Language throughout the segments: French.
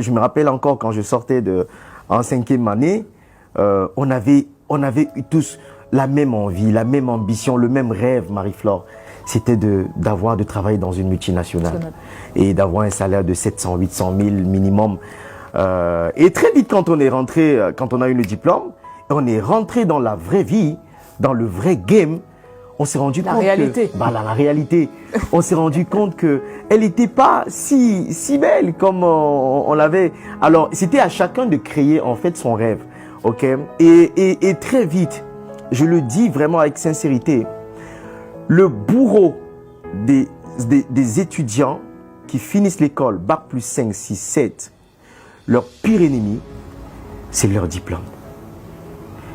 Je me rappelle encore quand je sortais en 5e année, on avait eu tous la même envie, la même ambition, le même rêve, Marie-Flore. C'était de travailler dans une multinationale et d'avoir un salaire de 700, 800 000 minimum. Et très vite, quand on est rentré, quand on a eu le diplôme, on est rentré dans la vraie vie, dans le vrai game. On s'est rendu compte la réalité. On s'est rendu compte qu'elle n'était pas si belle comme on l'avait. Alors, c'était à chacun de créer en fait son rêve. Ok. Et très vite, je le dis vraiment avec sincérité, le bourreau des étudiants qui finissent l'école, bac plus 5, 6, 7, leur pire ennemi, c'est leur diplôme.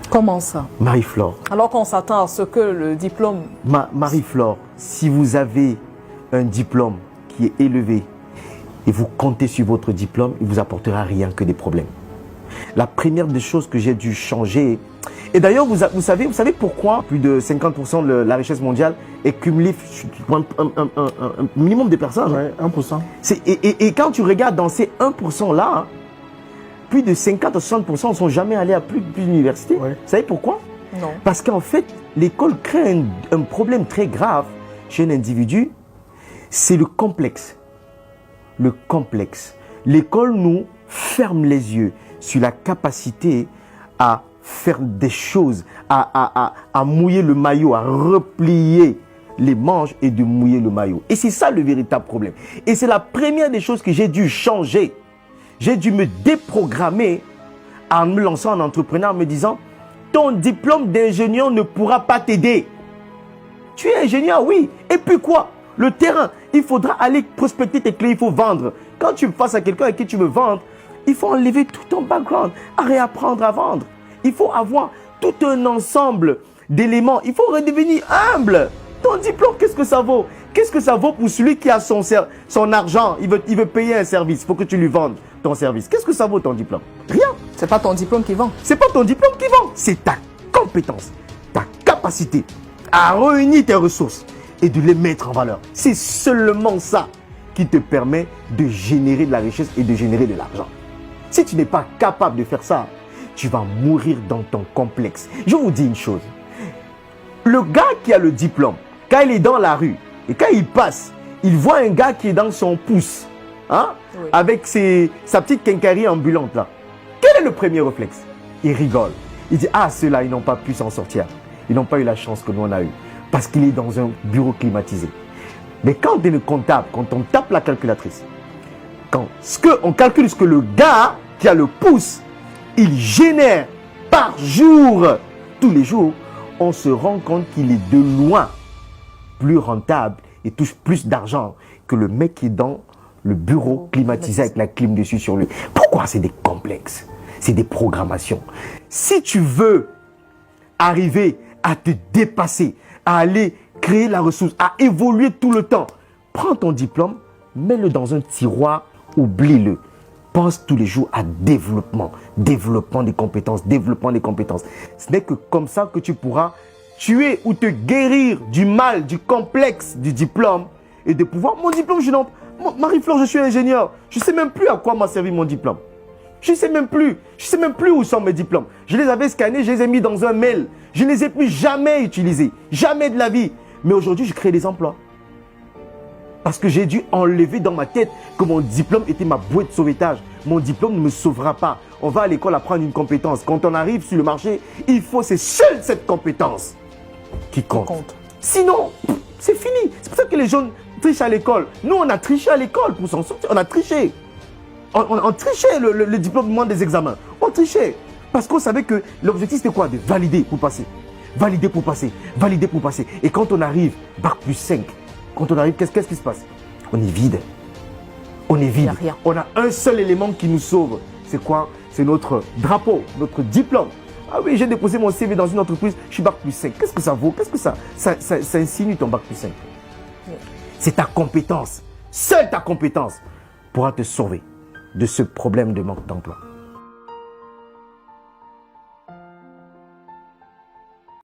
Comment ça? Marie-Flore. Alors qu'on s'attend à ce que le diplôme... Marie-Flore, si vous avez un diplôme qui est élevé et vous comptez sur votre diplôme, il ne vous apportera rien que des problèmes. La première des choses que j'ai dû changer... Et d'ailleurs, vous savez pourquoi plus de 50% de la richesse mondiale est cumulée un minimum de personnes? Ouais, 1%. Et quand tu regardes dans ces 1%-là, plus de 50 à 60% ne sont jamais allés à plus d'université. Ouais. Vous savez pourquoi? Non. Parce qu'en fait, l'école crée un problème très grave chez un individu. C'est le complexe. Le complexe. L'école nous ferme les yeux sur la capacité à faire des choses, à mouiller le maillot, à replier les manches et de mouiller le maillot. Et c'est ça le véritable problème. Et c'est la première des choses que j'ai dû changer. J'ai dû me déprogrammer en me lançant en entrepreneur, en me disant, ton diplôme d'ingénieur ne pourra pas t'aider. Tu es ingénieur, oui. Et puis quoi? Le terrain, il faudra aller prospecter tes clés, il faut vendre. Quand tu passes à quelqu'un avec qui tu veux vendre, il faut enlever tout ton background, à réapprendre à vendre. Il faut avoir tout un ensemble d'éléments. Il faut redevenir humble. Ton diplôme, qu'est-ce que ça vaut? Qu'est-ce que ça vaut pour celui qui a son argent? Il veut payer un service, il faut que tu lui vendes ton service. Qu'est-ce que ça vaut ton diplôme? Rien. C'est pas ton diplôme qui vend. C'est pas ton diplôme qui vend. C'est ta compétence, ta capacité à réunir tes ressources et de les mettre en valeur. C'est seulement ça qui te permet de générer de la richesse et de générer de l'argent. Si tu n'es pas capable de faire ça, tu vas mourir dans ton complexe. Je vous dis une chose. Le gars qui a le diplôme, quand il est dans la rue et quand il passe, il voit un gars qui est dans son pouce, hein, oui, avec sa petite quincaillerie ambulante là. Quel est le premier réflexe? Il rigole. Il dit, ah, ceux-là, ils n'ont pas pu s'en sortir. Ils n'ont pas eu la chance que nous on a eu. Parce qu'il est dans un bureau climatisé. Mais quand tu es le comptable, quand on tape la calculatrice, on calcule ce que le gars qui a le pouce, il génère par jour, tous les jours, on se rend compte qu'il est de loin plus rentable et touche plus d'argent que le mec qui est dans le bureau climatisé avec la clim dessus sur lui. Pourquoi? C'est des complexes, c'est des programmations. Si tu veux arriver à te dépasser, à aller créer la ressource, à évoluer tout le temps, prends ton diplôme, mets-le dans un tiroir, oublie-le. Pense tous les jours à développement des compétences, développement des compétences. Ce n'est que comme ça que tu pourras tuer ou te guérir du mal, du complexe du diplôme et de pouvoir... Mon diplôme, Marie-Flore, je suis ingénieur. Je ne sais même plus à quoi m'a servi mon diplôme. Je ne sais même plus où sont mes diplômes. Je les avais scannés, je les ai mis dans un mail. Je ne les ai plus jamais utilisés. Jamais de la vie. Mais aujourd'hui, je crée des emplois. Parce que j'ai dû enlever dans ma tête que mon diplôme était ma bouée de sauvetage. Mon diplôme ne me sauvera pas. On va à l'école apprendre une compétence. Quand on arrive sur le marché, c'est seule cette compétence qui compte. Sinon, c'est fini. C'est pour ça que les jeunes trichent à l'école. Nous, on a triché à l'école pour s'en sortir. On a triché. On trichait le diplôme des examens. On trichait. Parce qu'on savait que l'objectif, c'était quoi? De valider pour passer. Valider pour passer. Valider pour passer. Et quand on arrive, bac plus 5, quand on arrive, qu'est-ce qui se passe? On est vide. On est vide. On a un seul élément qui nous sauve. C'est quoi? C'est notre drapeau, notre diplôme. Ah oui, j'ai déposé mon CV dans une entreprise, je suis bac plus 5. Qu'est-ce que ça vaut? Qu'est-ce que ça insinue ton bac plus 5? C'est ta compétence. Seule ta compétence pourra te sauver de ce problème de manque d'emploi.